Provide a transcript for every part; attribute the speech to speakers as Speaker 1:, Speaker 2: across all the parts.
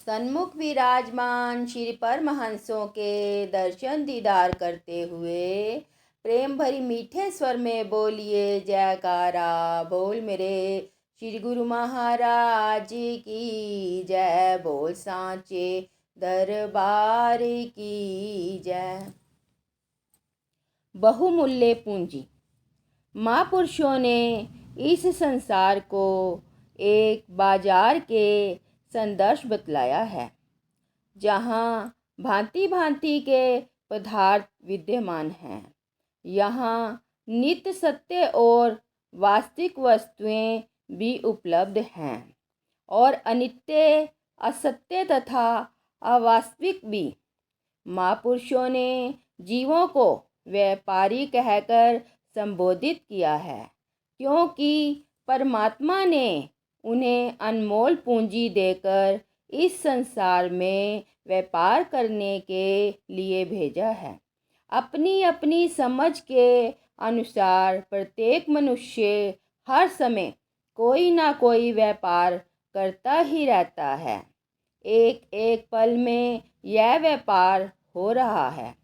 Speaker 1: सन्मुख विराजमान श्री परमहंसों के दर्शन दीदार करते हुए प्रेम भरी मीठे स्वर में बोलिए जयकारा बोल मेरे श्री गुरु महाराज की जय। बोल सांचे दरबार की जय। बहुमूल्य पूंजी। महापुरुषों ने इस संसार को एक बाजार के संदर्श बतलाया है, जहाँ भांति भांति के पदार्थ विद्यमान हैं। यहाँ नित्य सत्य और वास्तविक वस्तुएं भी उपलब्ध हैं और अनित्य, असत्य तथा अवास्तविक भी। महापुरुषों ने जीवों को व्यापारी कहकर संबोधित किया है, क्योंकि परमात्मा ने उन्हें अनमोल पूंजी देकर इस संसार में व्यापार करने के लिए भेजा है। अपनी अपनी समझ के अनुसार प्रत्येक मनुष्य हर समय कोई ना कोई व्यापार करता ही रहता है। एक एक पल में यह व्यापार हो रहा है।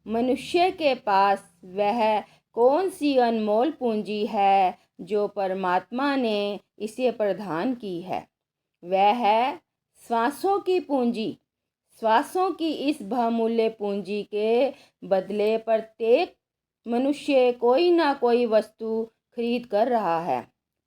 Speaker 1: मनुष्य के पास वह कौन सी अनमोल पूंजी है जो परमात्मा ने इसे प्रदान की है? वह है श्वासों की पूंजी। श्वासों की इस बहुमूल्य पूंजी के बदले प्रत्येक मनुष्य कोई ना कोई वस्तु खरीद कर रहा है,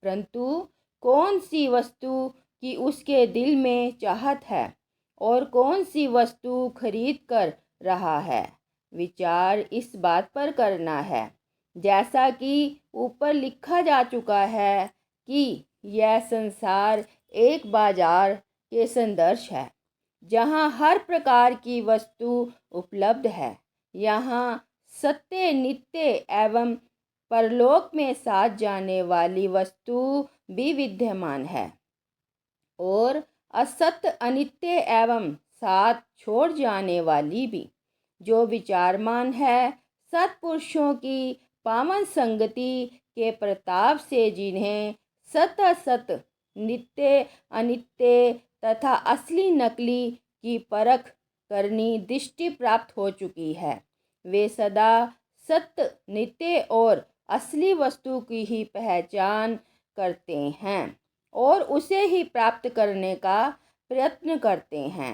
Speaker 1: परंतु कौन सी वस्तु की उसके दिल में चाहत है और कौन सी वस्तु खरीद कर रहा है, विचार इस बात पर करना है। जैसा कि ऊपर लिखा जा चुका है कि यह संसार एक बाजार के संदर्श है, जहाँ हर प्रकार की वस्तु उपलब्ध है। यहाँ सत्य, नित्य एवं परलोक में साथ जाने वाली वस्तु भी विद्यमान है और असत्य, अनित्य एवं साथ छोड़ जाने वाली भी। जो विचारमान है, सत्पुरुषों की पावन संगति के प्रताप से जिन्हें सत असत, नित्य अनित्य तथा असली नकली की परख करनी दृष्टि प्राप्त हो चुकी है, वे सदा सत्य, नित्य और असली वस्तु की ही पहचान करते हैं और उसे ही प्राप्त करने का प्रयत्न करते हैं।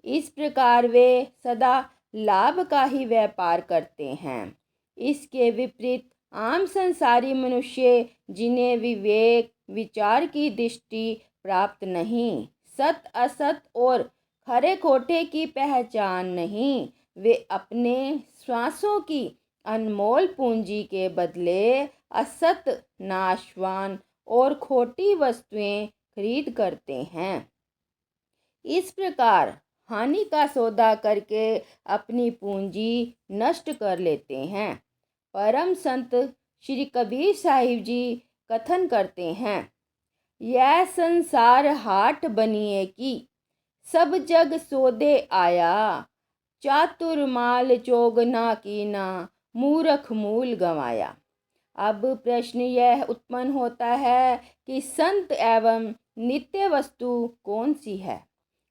Speaker 1: इस प्रकार वे सदा लाभ का ही व्यापार करते हैं। इसके विपरीत आम संसारी मनुष्य, जिन्हें विवेक विचार की दृष्टि प्राप्त नहीं, सत असत और खरे खोटे की पहचान नहीं, वे अपने श्वासों की अनमोल पूंजी के बदले असत, नाशवान और खोटी वस्तुएं खरीद करते हैं। इस प्रकार हानि का सौदा करके अपनी पूंजी नष्ट कर लेते हैं। परम संत श्री कबीर साहिब जी कथन करते हैं, यह संसार हाट बनिए की, सब जग सौदे आया, चातुर माल चोगना कीना, मूर्ख मूल गंवाया। अब प्रश्न यह उत्पन्न होता है कि संत एवं नित्य वस्तु कौन सी है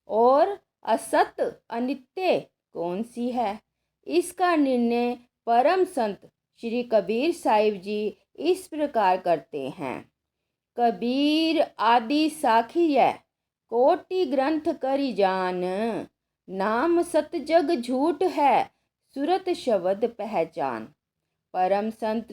Speaker 1: और असत अनित्य कौन सी है? इसका निर्णय परम संत श्री कबीर साहिब जी इस प्रकार करते हैं। कबीर आदि साखिय कोटि ग्रंथ करि जान, नाम सत जग झूठ है, सुरत शब्द पहचान। परम संत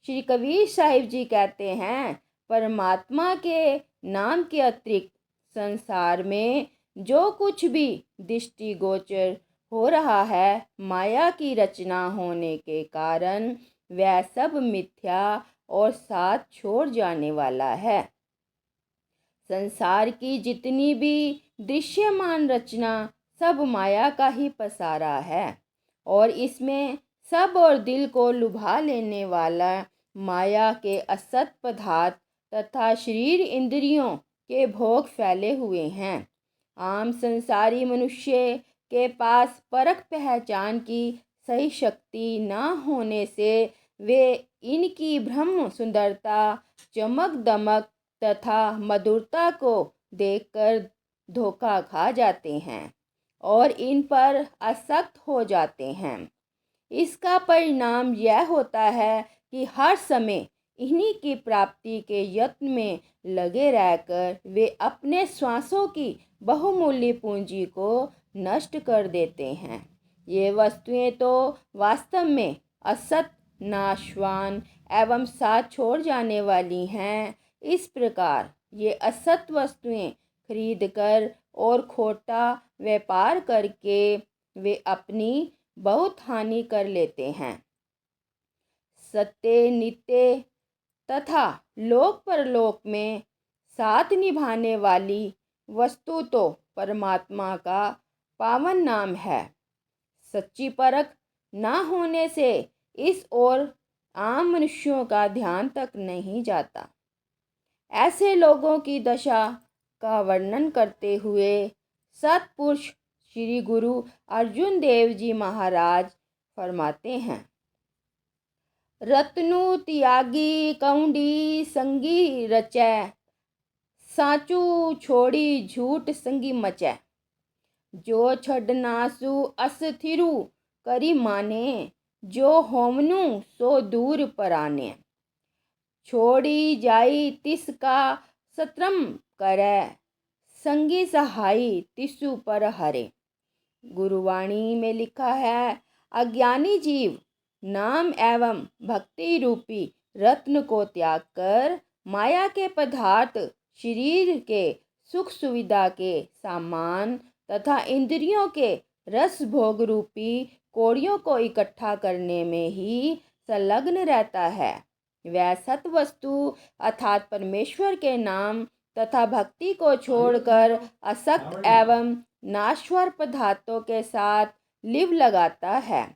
Speaker 1: श्री कबीर साहिब जी कहते हैं, परमात्मा के नाम के अतिरिक्त संसार में जो कुछ भी दृष्टिगोचर हो रहा है, माया की रचना होने के कारण वह सब मिथ्या और साथ छोड़ जाने वाला है। संसार की जितनी भी दृश्यमान रचना सब माया का ही पसारा है और इसमें सब और दिल को लुभा लेने वाला माया के असत पदार्थ तथा शरीर इंद्रियों के भोग फैले हुए हैं। आम संसारी मनुष्य के पास परख पहचान की सही शक्ति न होने से वे इनकी ब्रह्म सुंदरता, चमक दमक तथा मधुरता को देखकर धोखा खा जाते हैं और इन पर आसक्त हो जाते हैं। इसका परिणाम यह होता है कि हर समय इन्हीं की प्राप्ति के यत्न में लगे रहकर वे अपने श्वासों की बहुमूल्य पूंजी को नष्ट कर देते हैं। ये वस्तुएं तो वास्तव में असत, नाशवान एवं साथ छोड़ जाने वाली हैं। इस प्रकार ये असत वस्तुएं खरीदकर और खोटा व्यापार करके वे अपनी बहुत हानि कर लेते हैं। सत्य, नित्य तथा लोक परलोक में साथ निभाने वाली वस्तु तो परमात्मा का पावन नाम है। सच्ची परख ना होने से इस ओर आम मनुष्यों का ध्यान तक नहीं जाता। ऐसे लोगों की दशा का वर्णन करते हुए सतपुरुष श्री गुरु अर्जुन देव जी महाराज फरमाते हैं, रत्नु त्यागी कौंडी संगी रचै, साचू छोड़ी झूठ संगी मचै, जो छड़नासु अस्थिरु करी माने, जो होमनु सो दूर पराने, छोड़ी जाई तिसका सत्रम करे, संगी सहाई तिसु पर हरे। गुरुवाणी में लिखा है, अज्ञानी जीव नाम एवं भक्ति रूपी रत्न को त्याग कर माया के पदार्थ, शरीर के सुख सुविधा के सामान तथा इंद्रियों के रस भोग रूपी कौड़ियों को इकट्ठा करने में ही संलग्न रहता है। वह सत वस्तु अर्थात परमेश्वर के नाम तथा भक्ति को छोड़कर असक्त एवं नाश्वर पदार्थों के साथ लिव लगाता है।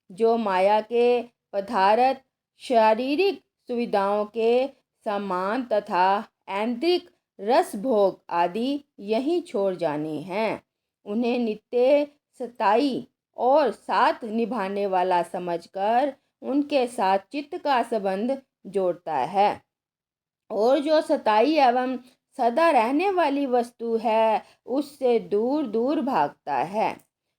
Speaker 1: जो माया के पदार्थ, शारीरिक सुविधाओं के सामान तथा ऐन्द्रिक रस भोग आदि यहीं छोड़ जाने हैं, उन्हें नित्य, स्थायी और साथ निभाने वाला समझकर उनके साथ चित्त का संबंध जोड़ता है। और जो स्थायी एवं सदा रहने वाली वस्तु है उससे दूर दूर भागता है।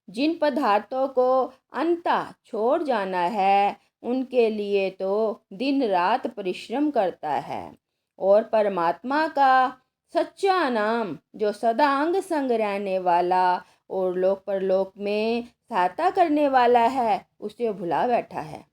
Speaker 1: जिन पदार्थों को अंततः छोड़ जाना है उनके लिए तो दिन रात परिश्रम करता है। और परमात्मा का सच्चा नाम जो सदा अंग संग रहने वाला और लोक परलोक में सहायता करने वाला है उसे भुला बैठा है।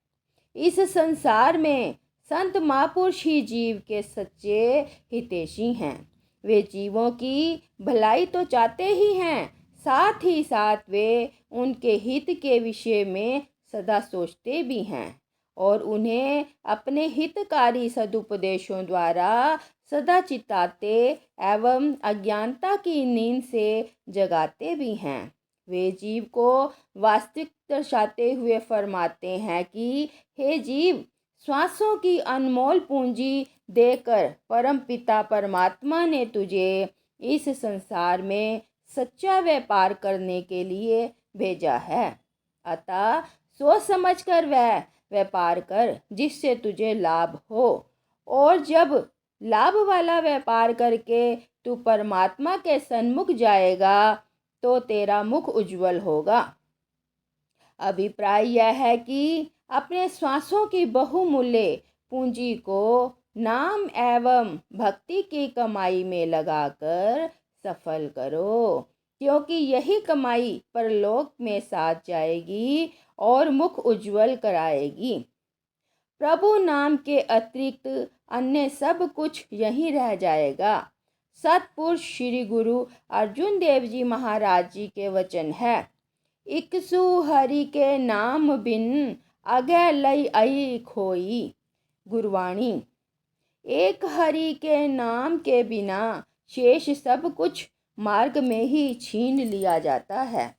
Speaker 1: इस संसार में संत महापुरुष ही जीव के सच्चे हितैषी हैं। वे जीवों की भलाई तो चाहते ही हैं, साथ ही साथ वे उनके हित के विषय में सदा सोचते भी हैं और उन्हें अपने हितकारी सदुपदेशों द्वारा सदा चिताते एवं अज्ञानता की नींद से जगाते भी हैं। वे जीव को वास्तविक दर्शाते हुए फरमाते हैं कि हे जीव, श्वासों की अनमोल पूंजी देकर परम पिता परमात्मा ने तुझे इस संसार में सच्चा व्यापार करने के लिए भेजा है। अतः सोच समझकर वह व्यापार कर जिससे तुझे लाभ हो। और जब लाभ वाला व्यापार करके तू परमात्मा के सन्मुख जाएगा तो तेरा मुख उज्जवल होगा। अभिप्राय यह है कि अपने श्वासों की बहुमूल्य पूंजी को नाम एवं भक्ति की कमाई में लगाकर सफल करो, क्योंकि यही कमाई परलोक में साथ जाएगी और मुख उज्जवल कराएगी। प्रभु नाम के अतिरिक्त अन्य सब कुछ यहीं रह जाएगा। सतपुरुष श्री गुरु अर्जुन देव जी महाराज जी के वचन है, इकसु हरि के नाम बिन अगै लई आई खोई। गुरवाणी, एक हरि के नाम के बिना शेष सब कुछ मार्ग में ही छीन लिया जाता है।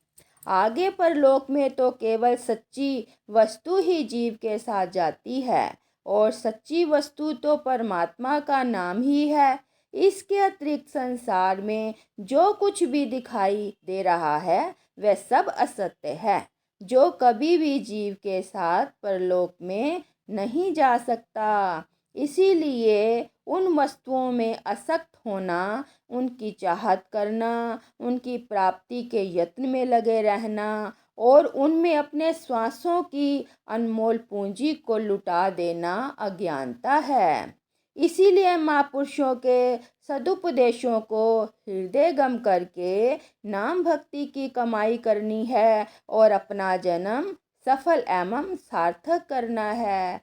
Speaker 1: आगे परलोक में तो केवल सच्ची वस्तु ही जीव के साथ जाती है और सच्ची वस्तु तो परमात्मा का नाम ही है। इसके अतिरिक्त संसार में जो कुछ भी दिखाई दे रहा है वह सब असत्य है, जो कभी भी जीव के साथ परलोक में नहीं जा सकता। इसीलिए उन वस्तुओं में आसक्त होना, उनकी चाहत करना, उनकी प्राप्ति के यत्न में लगे रहना और उनमें अपने श्वासों की अनमोल पूंजी को लुटा देना अज्ञानता है। इसीलिए महापुरुषों के सदुपदेशों को हृदयगम करके नाम भक्ति की कमाई करनी है और अपना जन्म सफल एवं सार्थक करना है।